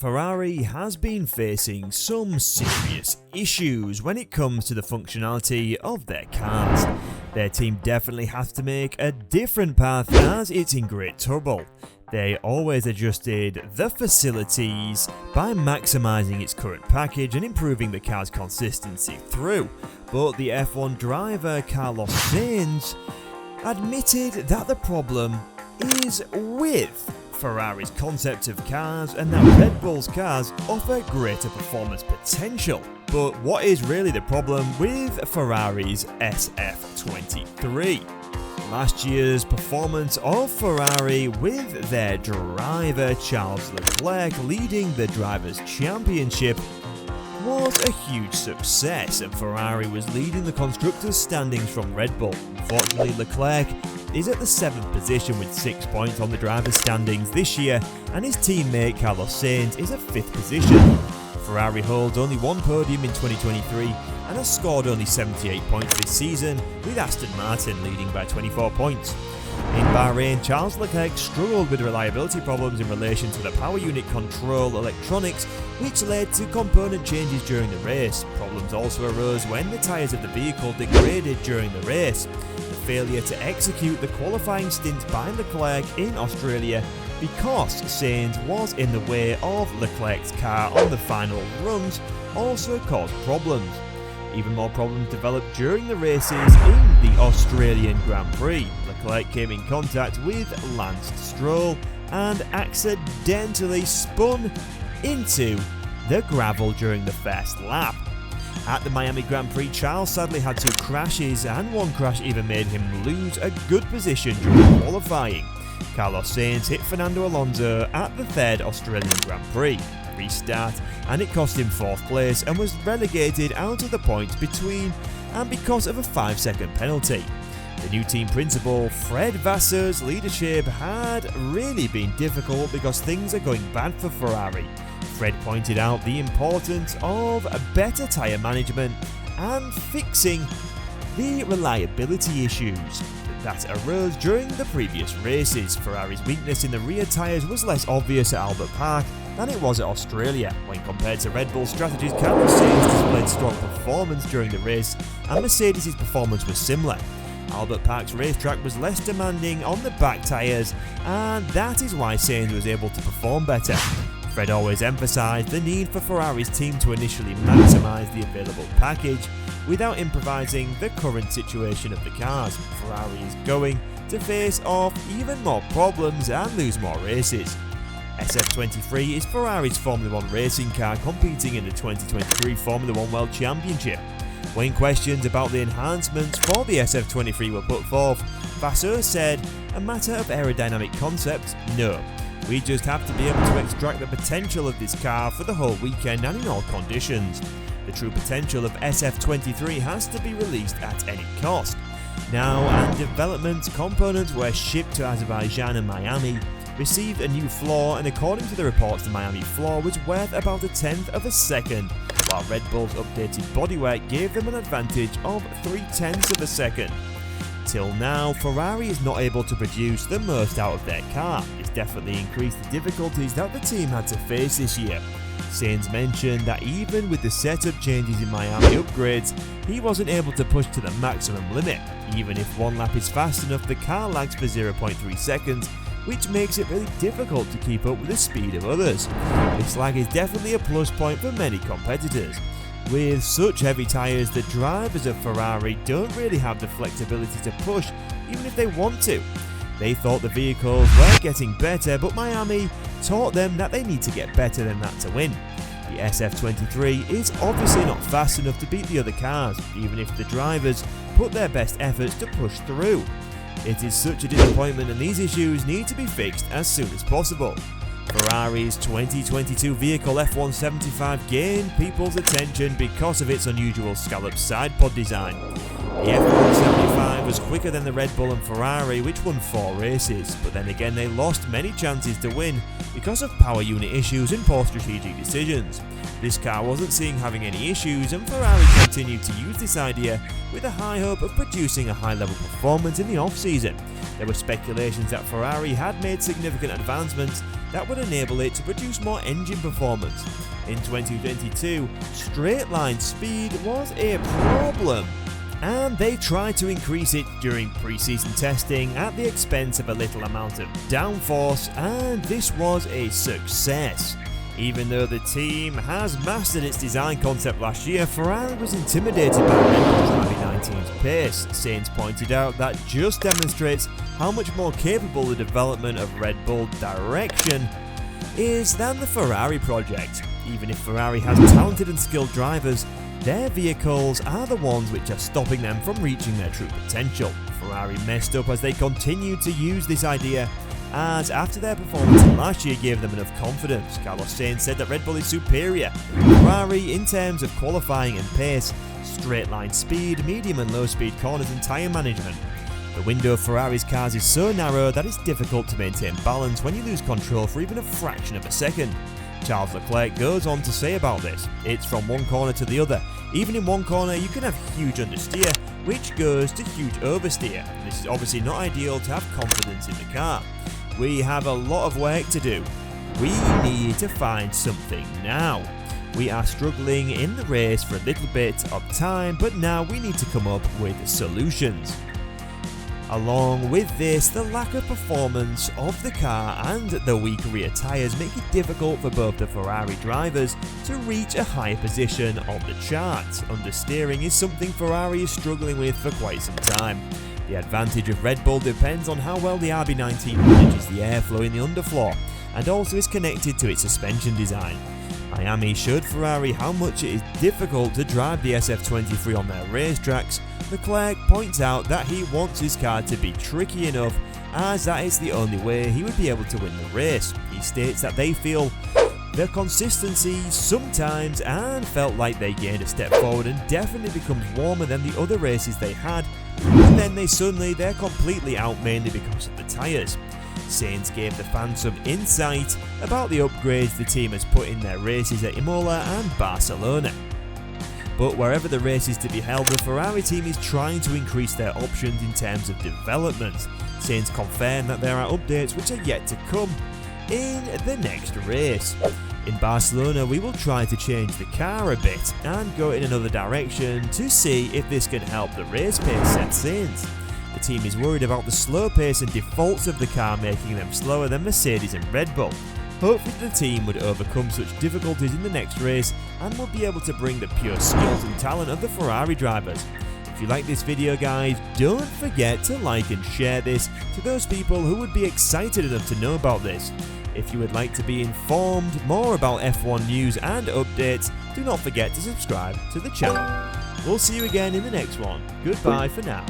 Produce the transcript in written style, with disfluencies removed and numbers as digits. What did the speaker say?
Ferrari has been facing some serious issues when it comes to the functionality of their cars. Their team definitely has to make a different path as it's in great trouble. They always adjusted the facilities by maximising its current package and improving the car's consistency through, but the F1 driver Carlos Sainz admitted that the problem is with Ferrari's concept of cars and that Red Bull's cars offer greater performance potential. But what is really the problem with Ferrari's SF23? Last year's performance of Ferrari with their driver Charles Leclerc leading the Drivers' Championship was a huge success, and Ferrari was leading the constructors' standings from Red Bull. Unfortunately, Leclerc is at the 7th position with 6 points on the drivers' standings this year, and his teammate Carlos Sainz is at 5th position. Ferrari holds only one podium in 2023 and has scored only 78 points this season, with Aston Martin leading by 24 points. In Bahrain, Charles Leclerc struggled with reliability problems in relation to the power unit control electronics, which led to component changes during the race. Problems also arose when the tyres of the vehicle degraded during the race. The failure to execute the qualifying stint by Leclerc in Australia because Sainz was in the way of Leclerc's car on the final runs also caused problems. Even more problems developed during the races in the Australian Grand Prix. Leclerc came in contact with Lance Stroll and accidentally spun into the gravel during the first lap. At the Miami Grand Prix, Charles sadly had 2 crashes, and one crash even made him lose a good position during qualifying. Carlos Sainz hit Fernando Alonso at the 3rd Australian Grand Prix restart, and it cost him 4th place and was relegated out of the points between and because of a 5-second penalty. The new team principal, Fred Vasseur's leadership had really been difficult because things are going bad for Ferrari. Fred pointed out the importance of better tyre management and fixing the reliability issues that arose during the previous races. Ferrari's weakness in the rear tyres was less obvious at Albert Park than it was at Australia. When compared to Red Bull strategies, Carlos Sainz displayed strong performance during the race, and Mercedes' performance was similar. Albert Park's racetrack was less demanding on the back tyres, and that is why Sainz was able to perform better. Fred always emphasised the need for Ferrari's team to initially maximise the available package without improvising the current situation of the cars. Ferrari is going to face off even more problems and lose more races. SF23 is Ferrari's Formula 1 racing car competing in the 2023 Formula 1 World Championship. When questions about the enhancements for the SF23 were put forth, Vasseur said, "A matter of aerodynamic concept? No. We just have to be able to extract the potential of this car for the whole weekend and in all conditions. The true potential of SF23 has to be released at any cost." Now, and development components were shipped to Azerbaijan and Miami, received a new floor, and according to the reports, the Miami floor was worth about 1/10 of a second, while Red Bull's updated bodywork gave them an advantage of 3/10 of a second. Till now, Ferrari is not able to produce the most out of their car. It's definitely increased the difficulties that the team had to face this year. Sainz mentioned that even with the setup changes in Miami upgrades, he wasn't able to push to the maximum limit. Even if one lap is fast enough, the car lags for 0.3 seconds, which makes it really difficult to keep up with the speed of others. This lag is definitely a plus point for many competitors. With such heavy tyres, the drivers of Ferrari don't really have the flexibility to push, even if they want to. They thought the vehicles were getting better, but Miami taught them that they need to get better than that to win. The SF23 is obviously not fast enough to beat the other cars, even if the drivers put their best efforts to push through. It is such a disappointment, and these issues need to be fixed as soon as possible. Ferrari's 2022 vehicle F175 gained people's attention because of its unusual scallop side pod design. The F175 was quicker than the Red Bull and Ferrari, which won 4 races, but then again they lost many chances to win because of power unit issues and poor strategic decisions. This car wasn't seen having any issues, and Ferrari continued to use this idea with a high hope of producing a high level performance in the off-season. There were speculations that Ferrari had made significant advancements that would enable it to produce more engine performance. In 2022, straight line speed was a problem, and they tried to increase it during pre-season testing at the expense of a little amount of downforce, and this was a success. Even though the team has mastered its design concept last year, Ferrari was intimidated by Red Bull's RB19's pace. Sainz pointed out that just demonstrates how much more capable the development of Red Bull direction is than the Ferrari project. Even if Ferrari has talented and skilled drivers, their vehicles are the ones which are stopping them from reaching their true potential. Ferrari messed up as they continued to use this idea, as after their performance last year gave them enough confidence. Carlos Sainz said that Red Bull is superior to Ferrari in terms of qualifying and pace, straight line speed, medium and low speed corners and tyre management. The window of Ferrari's cars is so narrow that it's difficult to maintain balance when you lose control for even a fraction of a second. Charles Leclerc goes on to say about this: "It's from one corner to the other. Even in one corner you can have huge understeer, which goes to huge oversteer. This is obviously not ideal to have confidence in the car. We have a lot of work to do. We need to find something now. We are struggling in the race for a little bit of time, but now we need to come up with solutions." Along with this, the lack of performance of the car and the weak rear tyres make it difficult for both the Ferrari drivers to reach a higher position on the chart. Understeering is something Ferrari is struggling with for quite some time. The advantage of Red Bull depends on how well the RB19 manages the airflow in the underfloor, and also is connected to its suspension design. Miami showed Ferrari how much it is difficult to drive the SF23 on their racetracks. Leclerc points out that he wants his car to be tricky enough, as that is the only way he would be able to win the race. He states that they feel the consistency sometimes and felt like they gained a step forward and definitely becomes warmer than the other races they had, and then they're completely out mainly because of the tyres. Sainz gave the fans some insight about the upgrades the team has put in their races at Imola and Barcelona. But wherever the race is to be held, the Ferrari team is trying to increase their options in terms of development. Sainz confirmed that there are updates which are yet to come in the next race. In Barcelona, we will try to change the car a bit and go in another direction to see if this can help the race pace, said Sainz. The team is worried about the slow pace and defaults of the car making them slower than Mercedes and Red Bull. Hopefully the team would overcome such difficulties in the next race and will be able to bring the pure skills and talent of the Ferrari drivers. If you like this video, guys, don't forget to like and share this to those people who would be excited enough to know about this. If you would like to be informed more about F1 news and updates, do not forget to subscribe to the channel. We'll see you again in the next one. Goodbye for now.